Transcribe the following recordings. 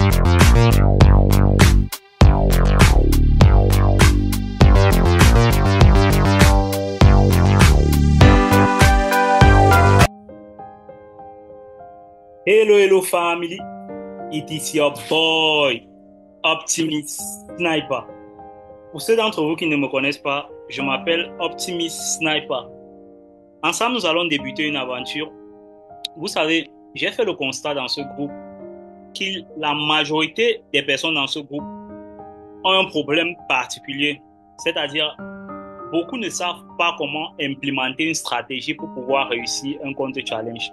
Hello, hello family. It is your boy, Optimus Sniper. Pour ceux d'entre vous qui ne me connaissent pas, je m'appelle Optimus Sniper. Ensemble, nous allons débuter une aventure. Vous savez, j'ai fait le constat dans ce groupe que la majorité des personnes dans ce groupe ont un problème particulier. C'est-à-dire, beaucoup ne savent pas comment implémenter une stratégie pour pouvoir réussir un compte challenge.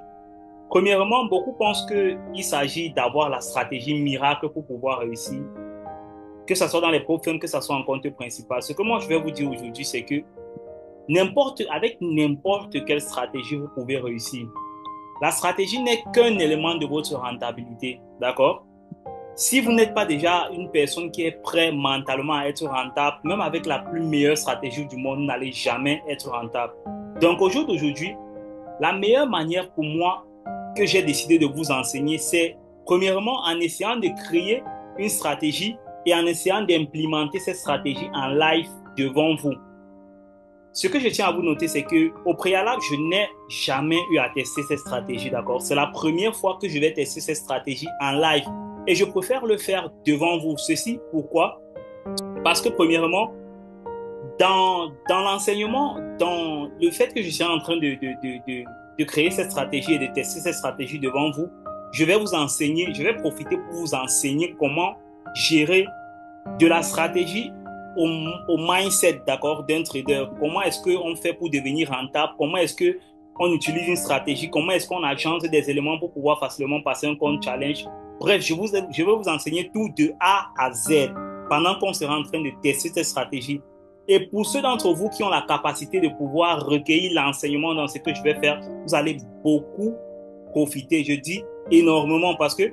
Premièrement, beaucoup pensent qu'il s'agit d'avoir la stratégie miracle pour pouvoir réussir, que ce soit dans les profs, que ce soit en compte principal. Ce que moi je vais vous dire aujourd'hui, c'est que avec n'importe quelle stratégie, vous pouvez réussir. La stratégie n'est qu'un élément de votre rentabilité, d'accord? Si vous n'êtes pas déjà une personne qui est prête mentalement à être rentable, même avec la plus meilleure stratégie du monde, vous n'allez jamais être rentable. Donc au jour d'aujourd'hui, la meilleure manière pour moi que j'ai décidé de vous enseigner, c'est premièrement en essayant de créer une stratégie et en essayant d'implémenter cette stratégie en live devant vous. Ce que je tiens à vous noter, c'est que au préalable, je n'ai jamais eu à tester cette stratégie, d'accord? C'est la première fois que je vais tester cette stratégie en live et je préfère le faire devant vous. Ceci, pourquoi? Parce que premièrement, dans l'enseignement, dans le fait que je suis en train de créer cette stratégie et de tester cette stratégie devant vous, je vais vous enseigner, je vais profiter pour vous enseigner comment gérer de la stratégie au mindset, d'accord, d'un trader. Comment est-ce qu'on fait pour devenir rentable? Comment est-ce qu'on utilise une stratégie? Comment est-ce qu'on agence des éléments pour pouvoir facilement passer un compte challenge? Bref, je vais vous enseigner tout de A à Z pendant qu'on sera en train de tester cette stratégie. Et pour ceux d'entre vous qui ont la capacité de pouvoir recueillir l'enseignement dans ce que je vais faire, vous allez beaucoup profiter. Je dis énormément parce que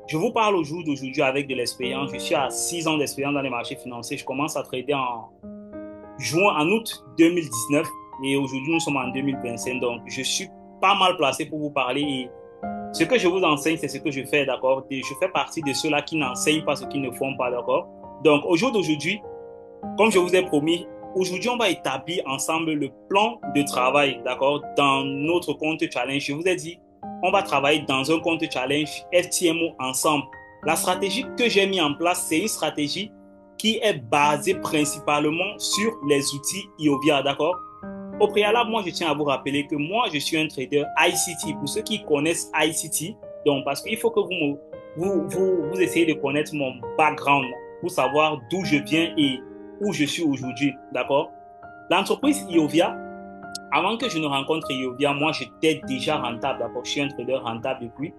je vous parle au jour d'aujourd'hui avec de l'expérience. Je suis à 6 ans d'expérience dans les marchés financiers. Je commence à trader en août 2019 et aujourd'hui nous sommes en 2025. Donc je suis pas mal placé pour vous parler. Et ce que je vous enseigne, c'est ce que je fais, d'accord? Et je fais partie de ceux-là qui n'enseignent pas ce qu'ils ne font pas, d'accord? Donc au jour d'aujourd'hui, comme je vous ai promis, aujourd'hui, on va établir ensemble le plan de travail, d'accord, dans notre compte challenge. Je vous ai dit, on va travailler dans un compte challenge FTMO ensemble. La stratégie que j'ai mis en place, c'est une stratégie qui est basée principalement sur les outils IOVIA, d'accord? Au préalable, moi, je tiens à vous rappeler que moi, je suis un trader ICT. Pour ceux qui connaissent ICT, donc, parce qu'il faut que vous essayez de connaître mon background pour savoir d'où je viens et où je suis aujourd'hui, d'accord? L'entreprise IOVIA, avant que je ne rencontre IOVIA, moi, j'étais déjà rentable, d'accord? Je suis un trader rentable depuis.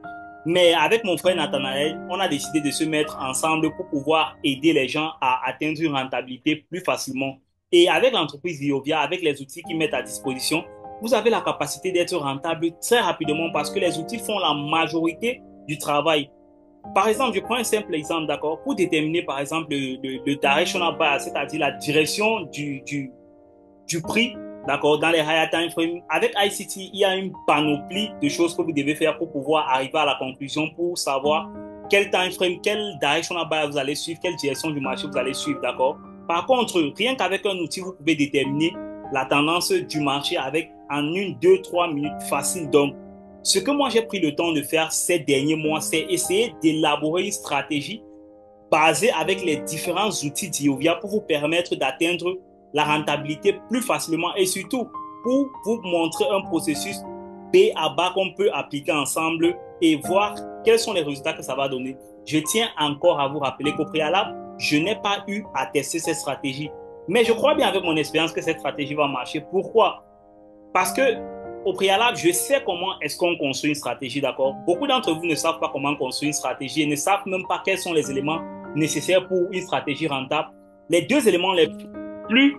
Mais avec mon frère Nathanaël, on a décidé de se mettre ensemble pour pouvoir aider les gens à atteindre une rentabilité plus facilement. Et avec l'entreprise IOVIA, avec les outils qu'ils mettent à disposition, vous avez la capacité d'être rentable très rapidement parce que les outils font la majorité du travail. Par exemple, je prends un simple exemple, d'accord, pour déterminer, par exemple, le directional bias, c'est-à-dire la direction du prix, d'accord, dans les higher time frames. Avec ICT, il y a une panoplie de choses que vous devez faire pour pouvoir arriver à la conclusion, pour savoir quel time frame, quel directional bias vous allez suivre, quelle direction du marché vous allez suivre, d'accord. Par contre, rien qu'avec un outil, vous pouvez déterminer la tendance du marché en 1, 2, 3 minutes facile. Donc, ce que moi j'ai pris le temps de faire ces derniers mois, c'est essayer d'élaborer une stratégie basée avec les différents outils d'IOVIA pour vous permettre d'atteindre la rentabilité plus facilement et surtout pour vous montrer un processus B à bas qu'on peut appliquer ensemble et voir quels sont les résultats que ça va donner. Je tiens encore à vous rappeler qu'au préalable, je n'ai pas eu à tester cette stratégie. Mais je crois bien avec mon expérience que cette stratégie va marcher. Pourquoi? Parce que au préalable, je sais comment est-ce qu'on construit une stratégie, d'accord? Beaucoup d'entre vous ne savent pas comment construire une stratégie et ne savent même pas quels sont les éléments nécessaires pour une stratégie rentable. Les deux éléments les plus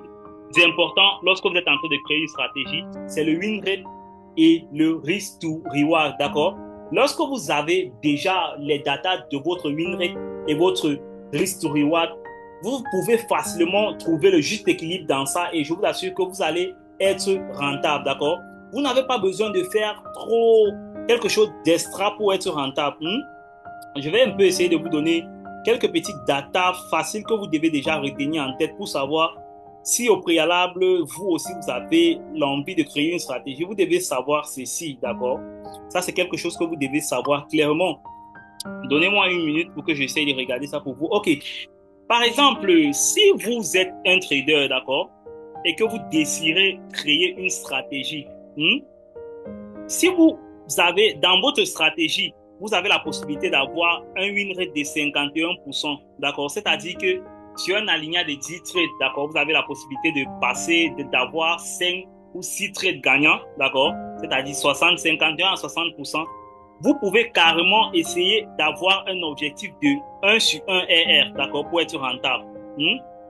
importants lorsque vous êtes en train de créer une stratégie, c'est le win rate et le risk to reward, d'accord? Lorsque vous avez déjà les datas de votre win rate et votre risk to reward, vous pouvez facilement trouver le juste équilibre dans ça et je vous assure que vous allez être rentable, d'accord? Vous n'avez pas besoin de faire quelque chose d'extra pour être rentable. je vais un peu essayer de vous donner quelques petites datas faciles que vous devez déjà retenir en tête pour savoir si au préalable, vous aussi, vous avez l'envie de créer une stratégie. Vous devez savoir ceci, d'accord? Ça, c'est quelque chose que vous devez savoir clairement. Donnez-moi une minute pour que j'essaye de regarder ça pour vous. OK. Par exemple, si vous êtes un trader, d'accord, et que vous désirez créer une stratégie, si vous avez dans votre stratégie, vous avez la possibilité d'avoir un win rate de 51%, d'accord, c'est-à-dire que sur un alignat de 10 trades, d'accord, vous avez la possibilité de passer, d'avoir 5 ou 6 trades gagnants, d'accord, c'est-à-dire 60, 51 à 60%. Vous pouvez carrément essayer d'avoir un objectif de 1 sur 1 RR, d'accord, pour être rentable.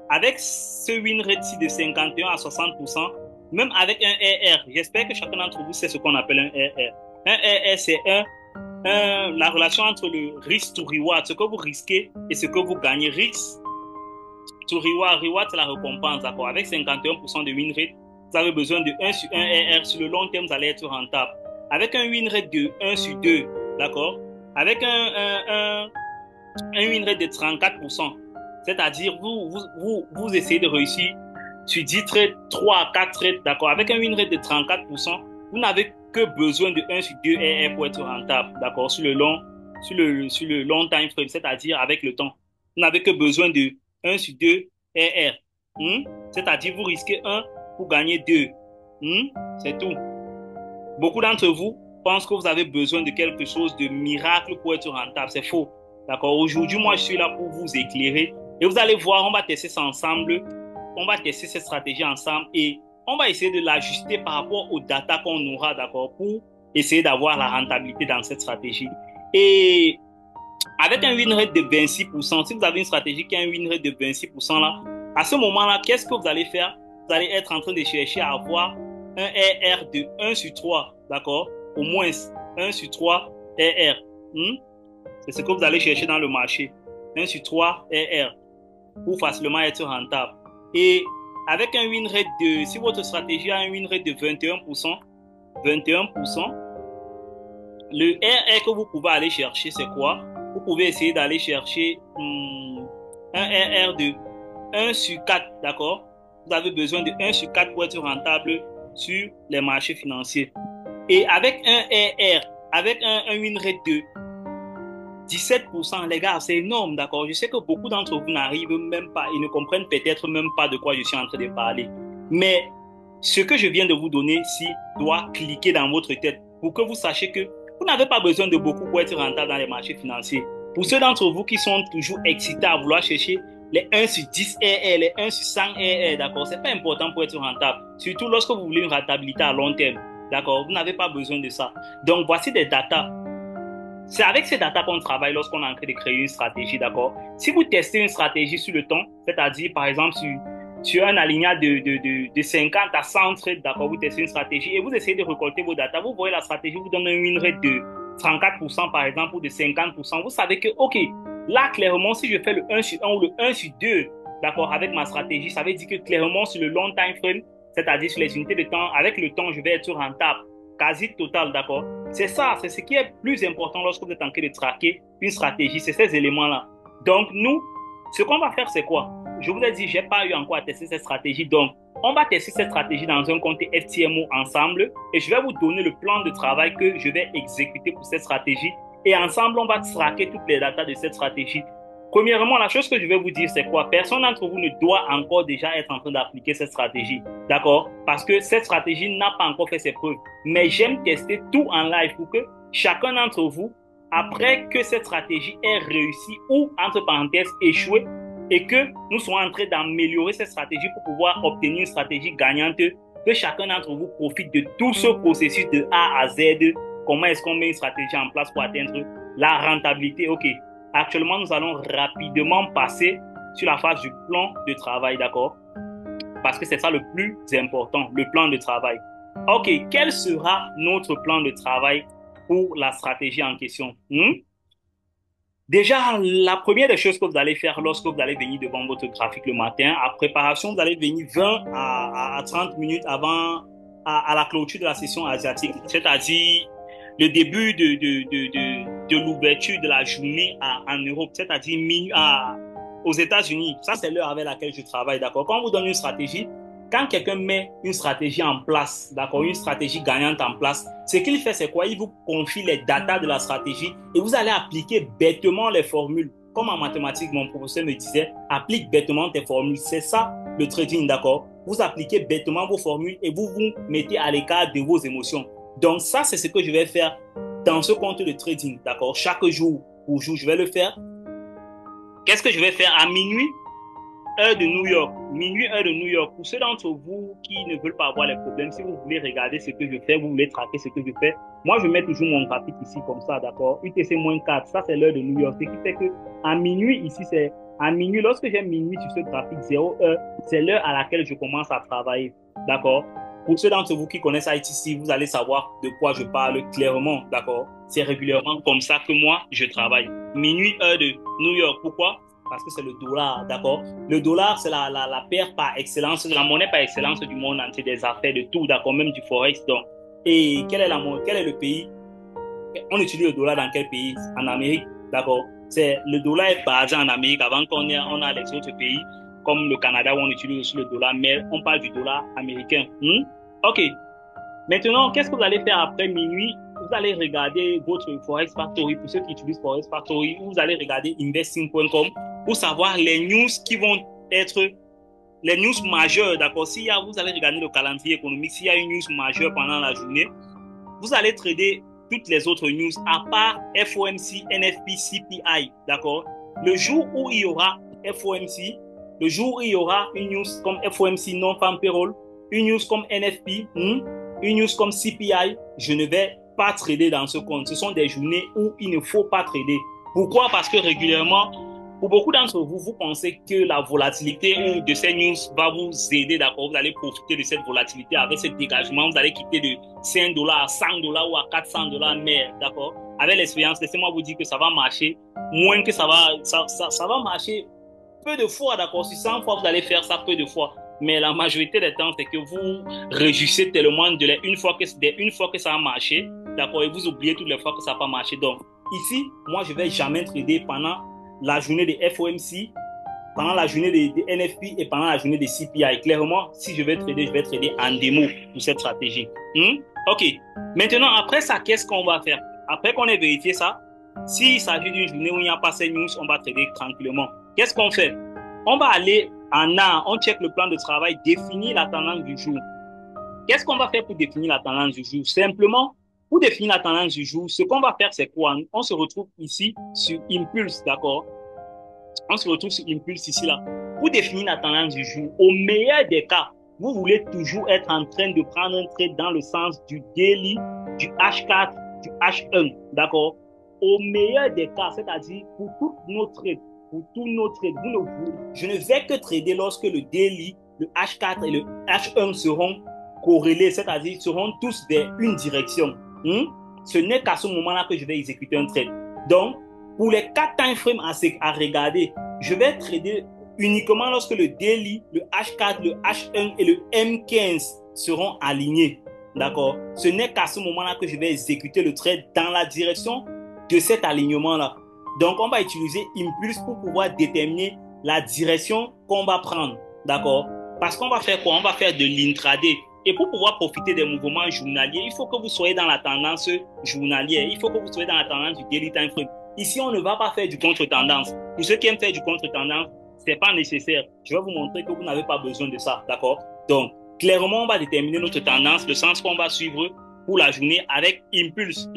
Avec ce win rate de 51 à 60%, même avec un RR, j'espère que chacun d'entre vous sait ce qu'on appelle un RR. Un RR, c'est la relation entre le risk to reward, ce que vous risquez et ce que vous gagnez. Risk to reward, reward c'est la récompense, d'accord. Avec 51% de win rate, vous avez besoin de 1 sur 1 RR. Sur le long terme, vous allez être rentable. Avec un win rate de 1 sur 2, d'accord. Avec un win rate de 34%, c'est-à-dire vous essayez de réussir sur 10 trades, 3 à 4 trades, d'accord. Avec un win rate de 34%, vous n'avez que besoin de 1 sur 2 RR pour être rentable, d'accord, sur le long time frame, c'est-à-dire avec le temps. Vous n'avez que besoin de 1 sur 2 RR. C'est-à-dire vous risquez 1 pour gagner 2. C'est tout. Beaucoup d'entre vous pensent que vous avez besoin de quelque chose de miracle pour être rentable. C'est faux. D'accord? Aujourd'hui, moi, je suis là pour vous éclairer. Et vous allez voir, on va tester ça ensemble. On va tester cette stratégie ensemble et on va essayer de l'ajuster par rapport aux data qu'on aura, d'accord, pour essayer d'avoir la rentabilité dans cette stratégie. Et avec un win rate de 26%, si vous avez une stratégie qui a un win rate de 26% là, à ce moment-là, qu'est-ce que vous allez faire? Vous allez être en train de chercher à avoir un RR de 1 sur 3, d'accord? Au moins 1 sur 3 RR. C'est ce que vous allez chercher dans le marché. 1 sur 3 RR pour facilement être rentable. Et avec un win rate de, si votre stratégie a un win rate de 21%, le RR que vous pouvez aller chercher, c'est quoi? Vous pouvez essayer d'aller chercher un RR de 1 sur 4, d'accord? Vous avez besoin de 1 sur 4 pour être rentable sur les marchés financiers. Et avec un RR, avec un win rate de 17%, les gars, c'est énorme, d'accord? Je sais que beaucoup d'entre vous n'arrivent même pas, ils ne comprennent peut-être même pas de quoi je suis en train de parler. Mais ce que je viens de vous donner ici doit cliquer dans votre tête pour que vous sachiez que vous n'avez pas besoin de beaucoup pour être rentable dans les marchés financiers. Pour ceux d'entre vous qui sont toujours excités à vouloir chercher les 1 sur 10 RR, les 1 sur 100 RR, d'accord? C'est pas important pour être rentable. Surtout lorsque vous voulez une rentabilité à long terme, d'accord? Vous n'avez pas besoin de ça. Donc, voici des datas. C'est avec ces datas qu'on travaille lorsqu'on est en train de créer une stratégie, d'accord? Si vous testez une stratégie sur le temps, c'est-à-dire, par exemple, sur un alignat de 50 à 100 trades, d'accord, vous testez une stratégie et vous essayez de récolter vos datas, vous voyez la stratégie vous donne un win rate de 34% par exemple ou de 50%, vous savez que, OK, là, clairement, si je fais le 1 sur 1 ou le 1 sur 2, d'accord, avec ma stratégie, ça veut dire que clairement, sur le long time frame, c'est-à-dire sur les unités de temps, avec le temps, je vais être rentable, quasi total, d'accord? C'est ça, c'est ce qui est plus important lorsque vous êtes en train de traquer une stratégie, c'est ces éléments-là. Donc, nous, ce qu'on va faire, c'est quoi? Je vous ai dit, je n'ai pas eu encore à tester cette stratégie. Donc, on va tester cette stratégie dans un compte FTMO ensemble et je vais vous donner le plan de travail que je vais exécuter pour cette stratégie. Et ensemble, on va traquer toutes les datas de cette stratégie. Premièrement, la chose que je vais vous dire, c'est quoi? Personne d'entre vous ne doit encore déjà être en train d'appliquer cette stratégie. D'accord? Parce que cette stratégie n'a pas encore fait ses preuves. Mais j'aime tester tout en live pour que chacun d'entre vous, après que cette stratégie ait réussi ou, entre parenthèses, échoué, et que nous soyons en train d'améliorer cette stratégie pour pouvoir obtenir une stratégie gagnante, que chacun d'entre vous profite de tout ce processus de A à Z. Comment est-ce qu'on met une stratégie en place pour atteindre la rentabilité? OK. Actuellement, nous allons rapidement passer sur la phase du plan de travail, d'accord? Parce que c'est ça le plus important, le plan de travail. OK, quel sera notre plan de travail pour la stratégie en question? Déjà, la première des choses que vous allez faire lorsque vous allez venir devant votre graphique le matin, à préparation, vous allez venir 20 à 30 minutes avant à la clôture de la session asiatique, c'est-à-dire le début de l'ouverture de la journée en Europe, c'est-à-dire aux États-Unis. Ça, c'est l'heure avec laquelle je travaille, d'accord? Quand on vous donne une stratégie, quand quelqu'un met une stratégie en place, d'accord, une stratégie gagnante en place, ce qu'il fait, c'est quoi? Il vous confie les datas de la stratégie et vous allez appliquer bêtement les formules. Comme en mathématiques, mon professeur me disait, applique bêtement tes formules. C'est ça le trading, d'accord? Vous appliquez bêtement vos formules et vous vous mettez à l'écart de vos émotions. Donc ça, c'est ce que je vais faire dans ce compte de trading, d'accord? Chaque jour pour jour, je vais le faire. Qu'est-ce que je vais faire à minuit? Heure de New York, minuit, heure de New York. Pour ceux d'entre vous qui ne veulent pas avoir les problèmes, si vous voulez regarder ce que je fais, vous voulez traquer ce que je fais, moi, je mets toujours mon graphique ici comme ça, d'accord? UTC-4, ça, c'est l'heure de New York. Ce qui fait que à minuit, ici, c'est à minuit, lorsque j'ai minuit sur ce graphique 0 heure, c'est l'heure à laquelle je commence à travailler, d'accord? Pour ceux d'entre vous qui connaissent ITC, vous allez savoir de quoi je parle clairement, d'accord? C'est régulièrement comme ça que moi, je travaille. Minuit, heure de New York. Pourquoi? Parce que c'est le dollar, d'accord? Le dollar, c'est la paire par excellence, la monnaie par excellence du monde entier, des affaires, de tout, d'accord? Même du forex, donc. Et quel est le pays? On utilise le dollar dans quel pays? En Amérique, d'accord? Le dollar est basé en Amérique avant on a les autres pays, comme le Canada où on utilise aussi le dollar, mais on parle du dollar américain. OK. Maintenant, qu'est-ce que vous allez faire après minuit? Vous allez regarder votre Forex Factory. Pour ceux qui utilisent Forex Factory, vous allez regarder investing.com pour savoir les news qui vont être les news majeures, d'accord? Vous allez regarder le calendrier économique, s'il y a une news majeure pendant la journée, vous allez trader toutes les autres news à part FOMC, NFP, CPI, d'accord? Le jour où il y aura FOMC, le jour où il y aura une news comme FOMC non-farm payroll, une news comme NFP, une news comme CPI, je ne vais pas trader dans ce compte. Ce sont des journées où il ne faut pas trader. Pourquoi? Parce que régulièrement, pour beaucoup d'entre vous, vous pensez que la volatilité de ces news va vous aider, d'accord? Vous allez profiter de cette volatilité avec ce dégagement. Vous allez quitter de $5 à $100 ou à $400, mais d'accord? Avec l'expérience, laissez-moi vous dire que ça va marcher moins que ça va marcher peu de fois, d'accord? Si 100 fois, vous allez faire ça peu de fois. Mais la majorité des temps, c'est que vous réjouissez tellement une fois que ça a marché, d'accord? Et vous oubliez toutes les fois que ça n'a pas marché. Donc, ici, moi, je ne vais jamais trader pendant la journée de FOMC, pendant la journée de NFP et pendant la journée de CPI. Clairement, si je vais trader en démo pour cette stratégie. OK. Maintenant, après ça, qu'est-ce qu'on va faire? Après qu'on ait vérifié ça, s'il s'agit d'une journée où il n'y a pas ces news, on va trader tranquillement. Qu'est-ce qu'on fait? On va aller on check le plan de travail, définir la tendance du jour. Qu'est-ce qu'on va faire pour définir la tendance du jour? Simplement, pour définir la tendance du jour, ce qu'on va faire, c'est quoi? On se retrouve ici sur Impulse, d'accord? On se retrouve sur Impulse ici, là. Pour définir la tendance du jour, au meilleur des cas, vous voulez toujours être en train de prendre un trade dans le sens du daily, du H4, du H1, d'accord? Au meilleur des cas, c'est-à-dire pour tous nos trades, je ne vais que trader lorsque le daily, le H4 et le H1 seront corrélés, c'est-à-dire seront tous vers une direction. Ce n'est qu'à ce moment-là que je vais exécuter un trade. Donc, pour les 4 time frames à regarder, je vais trader uniquement lorsque le daily, le H4, le H1 et le M15 seront alignés. D'accord? Ce n'est qu'à ce moment-là que je vais exécuter le trade dans la direction de cet alignement-là. Donc, on va utiliser Impulse pour pouvoir déterminer la direction qu'on va prendre. D'accord? Parce qu'on va faire quoi? On va faire de l'intraday. Et pour pouvoir profiter des mouvements journaliers, il faut que vous soyez dans la tendance journalière. Il faut que vous soyez dans la tendance du daily time frame. Ici, on ne va pas faire du contre-tendance. Pour ceux qui aiment faire du contre-tendance, ce n'est pas nécessaire. Je vais vous montrer que vous n'avez pas besoin de ça. D'accord? Donc, clairement, on va déterminer notre tendance, le sens qu'on va suivre pour la journée avec Impulse.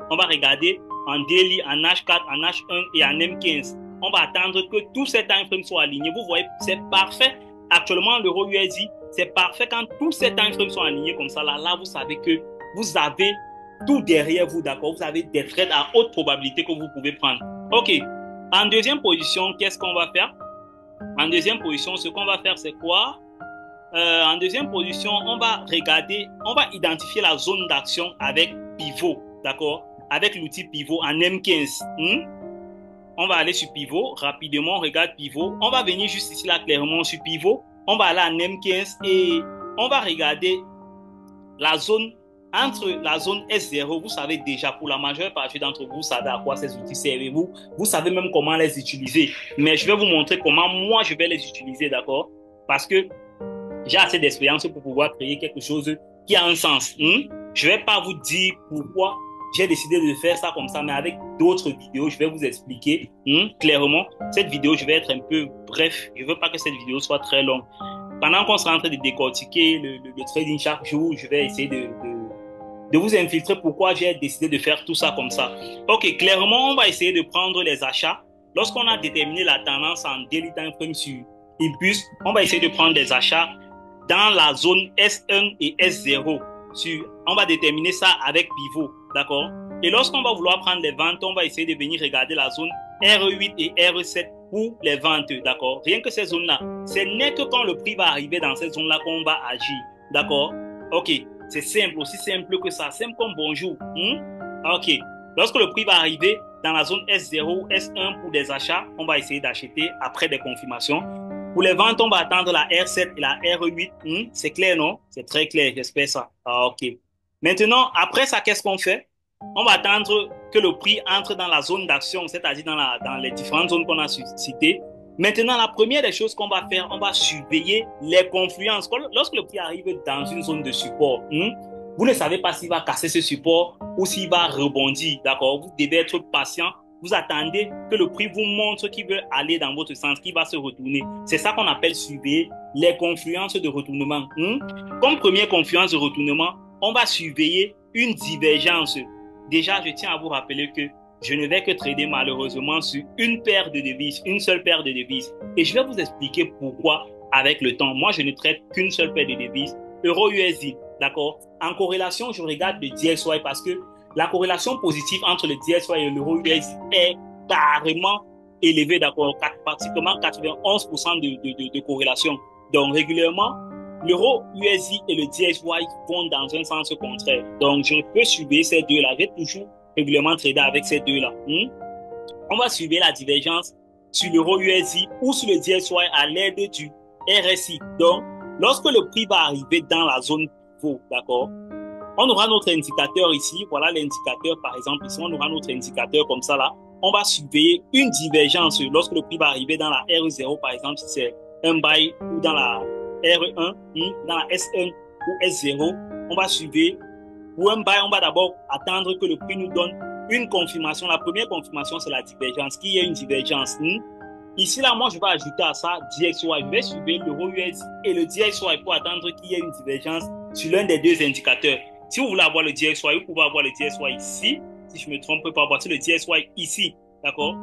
On va regarder en daily, en H4, en H1 et en M15. On va attendre que tous ces time frames soient alignés. Vous voyez, c'est parfait. Actuellement, l'euro USD, c'est parfait quand tous ces time frames sont alignés comme ça. Là, vous savez que vous avez tout derrière vous, d'accord? Vous avez des trades à haute probabilité que vous pouvez prendre. OK. En deuxième position, qu'est-ce qu'on va faire? En deuxième position, ce qu'on va faire, c'est quoi? En deuxième position, on va regarder, on va identifier la zone d'action avec pivot, d'accord? Avec l'outil pivot en M15. On va aller sur pivot, rapidement, on regarde pivot. On va venir juste ici, là, clairement, sur pivot. On va aller en M15 et on va regarder la zone entre la zone S0, vous savez déjà, pour la majeure partie d'entre vous, vous savez à quoi ces outils servent. Vous savez même comment les utiliser. Mais je vais vous montrer comment moi, je vais les utiliser, d'accord? Parce que j'ai assez d'expérience pour pouvoir créer quelque chose qui a un sens. Je ne vais pas vous dire pourquoi j'ai décidé de faire ça comme ça, mais avec d'autres vidéos, je vais vous expliquer clairement. Cette vidéo, je vais être un peu bref. Je ne veux pas que cette vidéo soit très longue. Pendant qu'on sera en train de décortiquer le trading chaque jour, je vais essayer de vous infiltrer pourquoi j'ai décidé de faire tout ça comme ça. Ok, clairement, on va essayer de prendre les achats. Lorsqu'on a déterminé la tendance en daily time frame sur Impulse, on va essayer de prendre des achats dans la zone S1 et S0. On va déterminer ça avec pivot, d'accord? Et lorsqu'on va vouloir prendre les ventes, on va essayer de venir regarder la zone R8 et R7 pour les ventes, d'accord? Rien que ces zones-là. Ce n'est que quand le prix va arriver dans ces zones-là qu'on va agir, d'accord? Ok, c'est simple, aussi simple que ça. Simple comme bonjour. Ok, lorsque le prix va arriver dans la zone S0, S1 pour des achats, on va essayer d'acheter après des confirmations. Pour les ventes, on va attendre la R7 et la R8. C'est clair, non? C'est très clair, j'espère ça. Ok. Maintenant, après ça, qu'est-ce qu'on fait? On va attendre que le prix entre dans la zone d'action, c'est-à-dire dans les différentes zones qu'on a citées. Maintenant, la première des choses qu'on va faire, on va surveiller les confluences. Lorsque le prix arrive dans une zone de support, vous ne savez pas s'il va casser ce support ou s'il va rebondir, d'accord? Vous devez être patient. Vous attendez que le prix vous montre qu'il veut aller dans votre sens, qu'il va se retourner. C'est ça qu'on appelle surveiller les confluences de retournement. Comme première confluence de retournement, on va surveiller une divergence. Déjà, je tiens à vous rappeler que je ne vais que trader malheureusement sur une paire de devises, une seule paire de devises. Et je vais vous expliquer pourquoi avec le temps. Moi, je ne traite qu'une seule paire de devises, euro-USD, d'accord? En corrélation, je regarde le DXY parce que la corrélation positive entre le DXY et l'euro-USD est carrément élevée, d'accord? Pratiquement 91% de corrélation. Donc, régulièrement, l'euro-USD et le DXY vont dans un sens contraire. Donc, je peux surveiller ces deux-là. J'ai toujours régulièrement trader avec ces deux-là. On va surveiller la divergence sur l'euro-USD ou sur le DXY à l'aide du RSI. Donc, lorsque le prix va arriver dans la zone pivot, d'accord, on aura notre indicateur ici. Voilà l'indicateur, par exemple. Ici, on aura notre indicateur comme ça, là. On va surveiller une divergence lorsque le prix va arriver dans la R0, par exemple, si c'est un buy, ou dans la R1, dans la S1 ou S0. On va surveiller. Pour un buy, on va d'abord attendre que le prix nous donne une confirmation. La première confirmation, c'est la divergence. Qu'il y ait une divergence. Ici, là, moi, je vais ajouter à ça DXY. Je vais surveiller l'euro-USD et le DXY pour attendre qu'il y ait une divergence sur l'un des deux indicateurs. Si vous voulez avoir le DXY, vous pouvez avoir le DXY ici. Si je ne me trompe pas, voici le DXY ici. D'accord?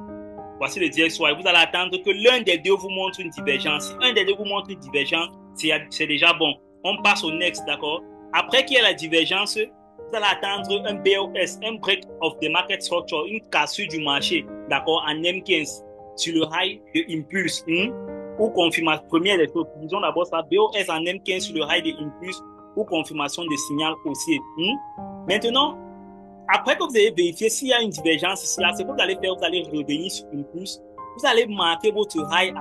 Voici le DXY. Vous allez attendre que l'un des deux vous montre une divergence. Si un des deux vous montre une divergence, c'est déjà bon. On passe au next, d'accord? Après qu'il y ait la divergence, vous allez attendre un BOS, un Break of the Market Structure, une cassure du marché, d'accord, en M15 sur le high de Impulse. Ou confirmation, première des choses, disons d'abord ça, BOS en M15 sur le high de Impulse ou confirmation de signal haussier. Maintenant, après que vous avez vérifié s'il y a une divergence ici, là, ce que vous allez faire, vous allez revenir sur Impulse, vous allez marquer vos high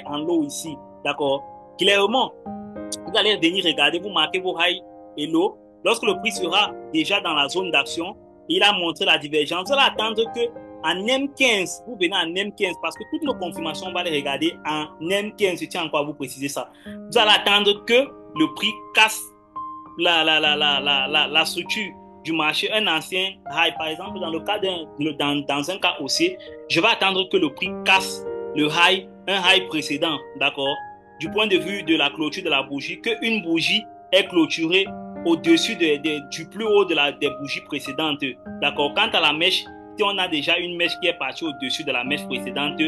en low ici, d'accord? Clairement, vous allez venir regarder, vous marquez vos high et low. Lorsque le prix sera déjà dans la zone d'action, il a montré la divergence. Vous allez attendre que en M15, vous venez en M15 parce que toutes nos confirmations, on va les regarder en M15. Je tiens encore à vous préciser ça. Vous allez attendre que le prix casse la structure du marché, un ancien high. Par exemple, dans le cas dans un cas haussier, je vais attendre que le prix casse le high, un high précédent, d'accord? Du point de vue de la clôture de la bougie, qu'une bougie est clôturée au-dessus du plus haut des bougies précédentes, d'accord? Quant à la mèche, si on a déjà une mèche qui est partie au-dessus de la mèche précédente,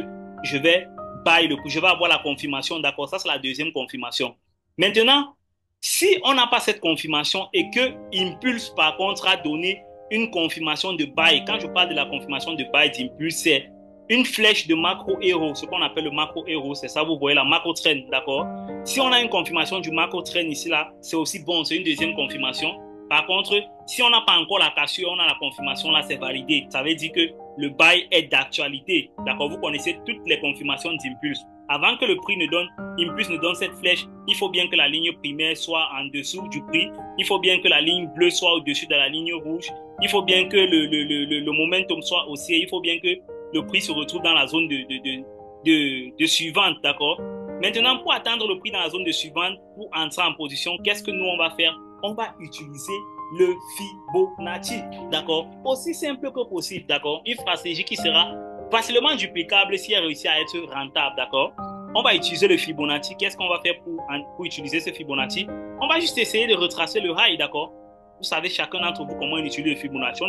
je vais buy le prix, je vais avoir la confirmation, d'accord? Ça, c'est la deuxième confirmation. Maintenant, si on n'a pas cette confirmation et que Impulse, par contre, a donné une confirmation de buy, quand je parle de la confirmation de buy d'Impulse, c'est une flèche de macro-héros, ce qu'on appelle le macro-héros, c'est ça, vous voyez, la macro-trend, d'accord? Si on a une confirmation du macro-trend ici, là, c'est aussi bon, c'est une deuxième confirmation. Par contre, si on n'a pas encore la cassure, on a la confirmation, là, c'est validé. Ça veut dire que le buy est d'actualité, d'accord? Vous connaissez toutes les confirmations d'Impulse. Avant que le prix ne donne, Impulse ne donne cette flèche, il faut bien que la ligne primaire soit en dessous du prix, il faut bien que la ligne bleue soit au-dessus de la ligne rouge, il faut bien que le momentum soit haussier, il faut bien que le prix se retrouve dans la zone de suivante, d'accord? Maintenant, pour atteindre le prix dans la zone de suivante, pour entrer en position, qu'est-ce que nous, on va faire? On va utiliser le Fibonacci, d'accord? Aussi simple que possible, d'accord? Une stratégie qui sera facilement duplicable si elle réussit à être rentable, d'accord? On va utiliser le Fibonacci. Qu'est-ce qu'on va faire pour utiliser ce Fibonacci? On va juste essayer de retracer le high, d'accord? Vous savez, chacun d'entre vous, comment on utilise le Fibonacci.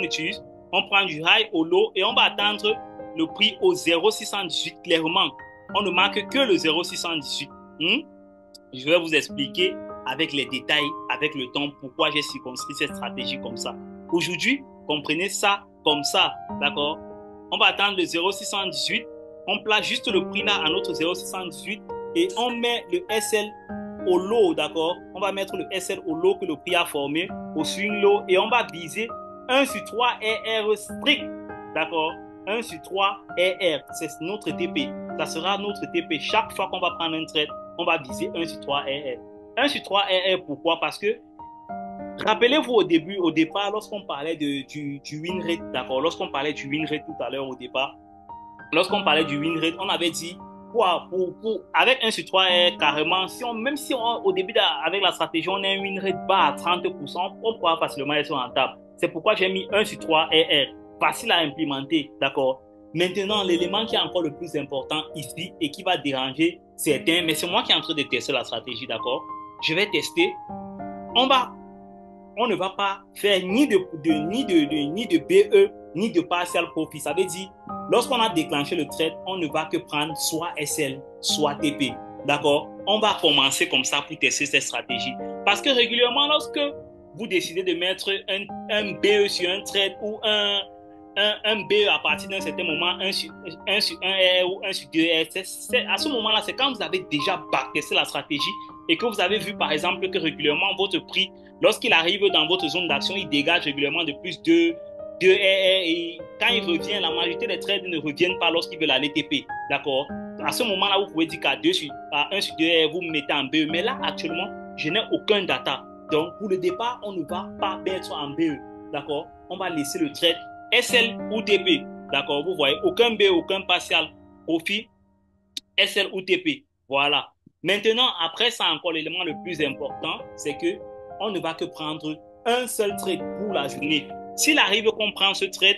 On prend du high au low et on va attendre le prix au 0,618 clairement. On ne marque que le 0,618. Je vais vous expliquer avec les détails, avec le temps, pourquoi j'ai circonscrit cette stratégie comme ça. Aujourd'hui, comprenez ça comme ça, d'accord? On va attendre le 0,618. On place juste le prix là à notre 0,618 et on met le SL au low, d'accord? On va mettre le SL au low que le prix a formé, au swing low, et on va viser 1 sur 3 RR strict, d'accord? 1 sur 3 RR, c'est notre TP. Ça sera notre TP. Chaque fois qu'on va prendre un trade, on va viser 1 sur 3 RR. 1 sur 3 RR, pourquoi? Parce que, rappelez-vous au départ, lorsqu'on parlait du win rate, d'accord? Lorsqu'on parlait du win rate tout à l'heure au départ, lorsqu'on parlait du win rate, on avait dit, avec 1 sur 3 RR, carrément, même si au début, avec la stratégie, on a un win rate bas à 30%, on pourra facilement être rentable. C'est pourquoi j'ai mis 1 sur 3 RR. Facile à implémenter, d'accord? Maintenant, l'élément qui est encore le plus important ici et qui va déranger certains, mais c'est moi qui est en train de tester la stratégie, d'accord? Je vais tester. On ne va pas faire ni de BE, ni de partial profit. Ça veut dire, lorsqu'on a déclenché le trade, on ne va que prendre soit SL, soit TP. D'accord? On va commencer comme ça pour tester cette stratégie. Parce que régulièrement, lorsque vous décidez de mettre un BE sur un trade ou un BE à partir d'un certain moment, 1 sur 1 R ou 1 sur 2 R, à ce moment-là, c'est quand vous avez déjà backtesté la stratégie et que vous avez vu par exemple que régulièrement votre prix, lorsqu'il arrive dans votre zone d'action, il dégage régulièrement de plus de 2 RR et quand il revient, la majorité des trades ne reviennent pas lorsqu'ils veulent aller TP. D'accord? À ce moment-là, vous pouvez dire qu'à 1 sur 2 RR, vous mettez en BE. Mais là, actuellement, je n'ai aucun data. Donc, pour le départ, on ne va pas mettre en BE. D'accord? On va laisser le trade SL ou TP. D'accord? Vous voyez, aucun BE, aucun partial profit, SL ou TP. Voilà. Maintenant, après ça, encore l'élément le plus important, c'est que on ne va que prendre un seul trade pour la journée. S'il arrive qu'on prend ce trade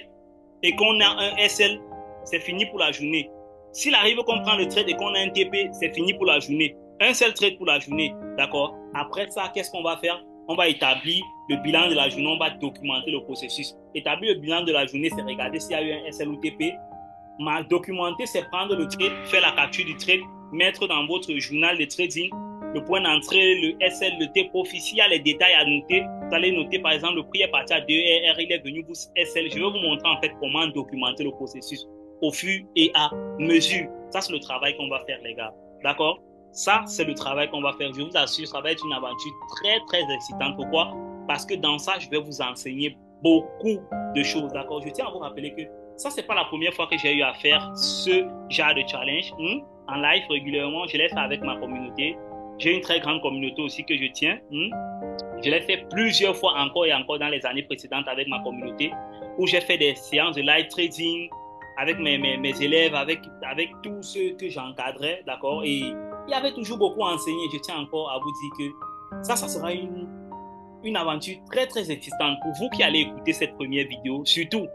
et qu'on a un SL, c'est fini pour la journée. S'il arrive qu'on prend le trade et qu'on a un TP, c'est fini pour la journée. Un seul trade pour la journée, d'accord? Après ça, qu'est-ce qu'on va faire? On va établir le bilan de la journée, on va documenter le processus. Établir le bilan de la journée, c'est regarder s'il y a eu un SL ou TP. Documenter, c'est prendre le trade, faire la capture du trade, mettre dans votre journal de trading le point d'entrée, le SL, le T-profit. S'il y a les détails à noter, vous allez noter par exemple le prix est parti à 2 RR, il est venu vous SL. Je vais vous montrer en fait comment documenter le processus au fur et à mesure. Ça, c'est le travail qu'on va faire, les gars. D'accord? Ça, c'est le travail qu'on va faire. Je vous assure, ça va être une aventure très, très excitante. Pourquoi? Parce que dans ça, je vais vous enseigner beaucoup de choses. D'accord? Je tiens à vous rappeler que ça, c'est pas la première fois que j'ai eu à faire ce genre de challenge. En live régulièrement, je l'ai fait avec ma communauté. J'ai une très grande communauté aussi que je tiens. Je l'ai fait plusieurs fois encore et encore dans les années précédentes avec ma communauté, où j'ai fait des séances de live trading avec mes élèves, avec tous ceux que j'encadrais, d'accord? Et il y avait toujours beaucoup à enseigner. Je tiens encore à vous dire que ça sera une aventure très, très excitante pour vous qui allez écouter cette première vidéo. Surtout,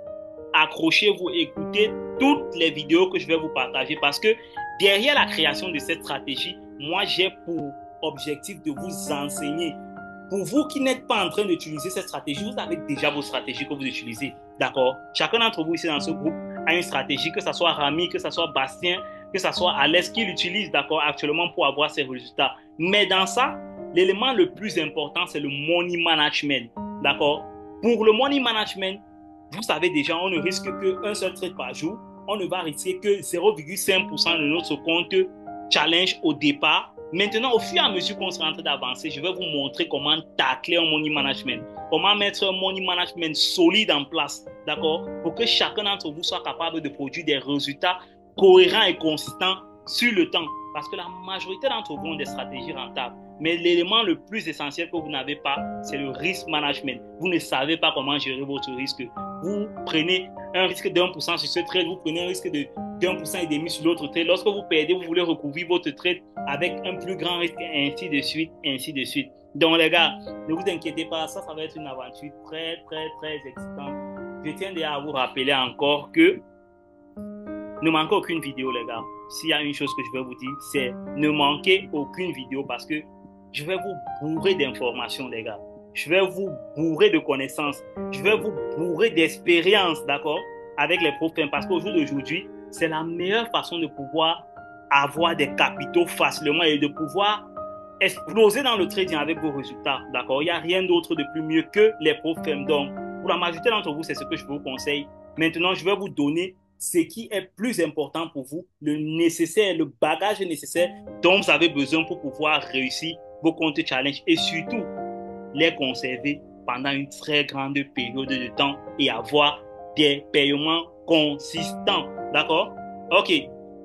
accrochez-vous, écoutez toutes les vidéos que je vais vous partager parce que derrière la création de cette stratégie, moi, j'ai pour objectif de vous enseigner. Pour vous qui n'êtes pas en train d'utiliser cette stratégie, vous avez déjà vos stratégies que vous utilisez. D'accord? Chacun d'entre vous ici dans ce groupe a une stratégie, que ce soit Rami, que ce soit Bastien, que ce soit Alex qui l'utilise, d'accord, actuellement pour avoir ses résultats. Mais dans ça, l'élément le plus important, c'est le money management. D'accord? Pour le money management, vous savez déjà, on ne risque qu'un seul trade par jour. On ne va risquer que 0,5% de notre compte challenge au départ. Maintenant, au fur et à mesure qu'on sera en train d'avancer, je vais vous montrer comment tacler un money management, comment mettre un money management solide en place, d'accord, pour que chacun d'entre vous soit capable de produire des résultats cohérents et consistants sur le temps. Parce que la majorité d'entre vous ont des stratégies rentables. Mais l'élément le plus essentiel que vous n'avez pas, c'est le risk management. Vous ne savez pas comment gérer votre risque. Vous prenez un risque de 1% sur ce trade, vous prenez un risque de 1,5% sur l'autre trade. Lorsque vous perdez, vous voulez recouvrir votre trade avec un plus grand risque, ainsi de suite, ainsi de suite. Donc les gars, ne vous inquiétez pas, ça va être une aventure très, très, très excitante. Je tiens déjà à vous rappeler encore que ne manquez aucune vidéo, les gars. S'il y a une chose que je vais vous dire, c'est ne manquez aucune vidéo parce que je vais vous bourrer d'informations, les gars. Je vais vous bourrer de connaissances. Je vais vous bourrer d'expérience, d'accord, avec les profs. Parce qu'au jour d'aujourd'hui, c'est la meilleure façon de pouvoir avoir des capitaux facilement et de pouvoir exploser dans le trading avec vos résultats, d'accord. Il n'y a rien d'autre de plus mieux que les profs. Donc, pour la majorité d'entre vous, c'est ce que je vous conseille. Maintenant, je vais vous donner ce qui est plus important pour vous, le nécessaire, le bagage nécessaire dont vous avez besoin pour pouvoir réussir vos comptes challenge et surtout les conserver pendant une très grande période de temps et avoir des paiements consistants. D'accord? Ok,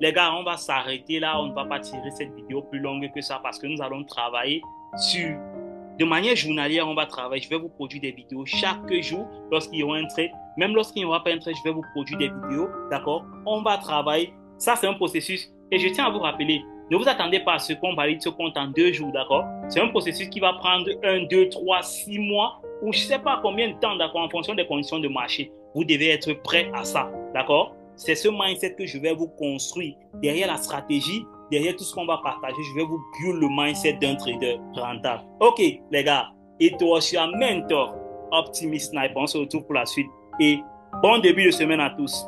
les gars, on va s'arrêter là. On ne va pas tirer cette vidéo plus longue que ça parce que nous allons travailler sur... De manière journalière, on va travailler. Je vais vous produire des vidéos chaque jour lorsqu'il y aura un trade. Même lorsqu'il n'y aura pas un trade, je vais vous produire des vidéos. D'accord? On va travailler. Ça, c'est un processus. Et je tiens à vous rappeler, ne vous attendez pas à ce qu'on valide ce compte en 2 jours. D'accord? C'est un processus qui va prendre 1, 2, 3, 6 mois ou je ne sais pas combien de temps, d'accord, en fonction des conditions de marché. Vous devez être prêt à ça. D'accord? C'est ce mindset que je vais vous construire. Derrière la stratégie, derrière tout ce qu'on va partager, je vais vous build le mindset d'un trader rentable. Ok, les gars, it was your mentor, Optimist Sniper. On se retrouve pour la suite et bon début de semaine à tous.